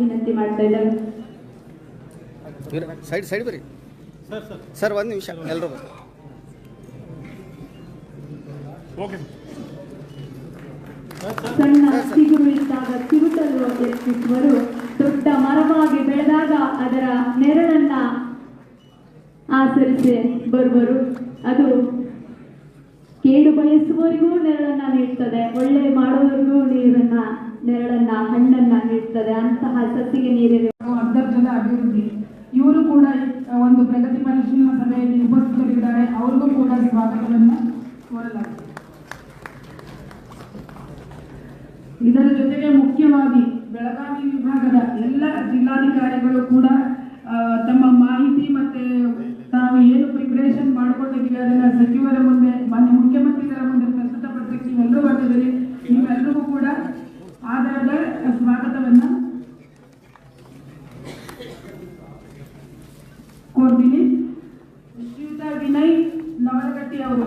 ವಿನಂತಿ ಮಾಡ್ತಾ ಇದ್ದಾರೆ. ಸೈಡ್ ಬರಿ ಸರ್, ಒಂದು ನಿಮಿಷ ಎಲ್ಲರೂ. ಸಣ್ಣ ಚಿಗುರು ಇದ್ದಾಗ ಚಿಗುಟಲು ಎತ್ತಿಸುವರು, ದೊಡ್ಡ ಮರವಾಗಿ ಬೆಳೆದಾಗ ಅದರ ನೆರಳನ್ನ ಆಚರಿಸಿ ಬರುವರು. ಅದು ಕೇಡು ಬಯಸುವವರಿಗೂ ನೆರಳನ್ನ ನೀಡ್ತದೆ, ಒಳ್ಳೆ ಮಾಡುವವರಿಗೂ ನೆರಳನ್ನ ಹಣ್ಣನ್ನ ನೀಡ್ತದೆ. ಅಂತಹ ಸಸಿಗೆ ನೀರಿರುವ ಅಂತರ್ಜಲ ಅಭಿವೃದ್ಧಿ ಇವರು ಕೂಡ ಒಂದು ಪ್ರಗತಿ ಪರಿಶೀಲನಾ ಸಭೆಯಲ್ಲಿ ಉಪಸ್ಥಿತರಿದ್ದಾರೆ. ಅವರಿಗೂ ಕೂಡ ಸ್ವಾಗತವನ್ನು ಕೋರಲಾಗಿದೆ. ಇದರ ಜೊತೆಗೆ ಮುಖ್ಯವಾಗಿ ಬೆಳಗಾವಿ ವಿಭಾಗದ ಎಲ್ಲ ಜಿಲ್ಲಾಧಿಕಾರಿಗಳು ಕೂಡ ತಮ್ಮ ಮಾಹಿತಿ ಮತ್ತೆ ತಾವು ಏನು ಪ್ರಿಪರೇಷನ್ ಮಾಡ್ಕೊಂಡಿದ್ದೀವಿ ಅದನ್ನ ಸಚಿವರ ಮುಂದೆ, ಮಾನ್ಯ ಮುಖ್ಯಮಂತ್ರಿಗಳ ಮುಂದೆ ಪ್ರಸ್ತುತಪಡಿಸಲಿಕ್ಕೆ ನೀವೆಲ್ಲರೂ ಬಂದಿದ್ದೀರಿ. ನೀವೆಲ್ಲರಿಗೂ ಕೂಡ ಆಧಾರದ ಸ್ವಾಗತವನ್ನ ಕೋರ್ತೀನಿ. ಶ್ರೀಯುತ ವಿನಯ್ ನವಲಗಟ್ಟಿ ಅವರು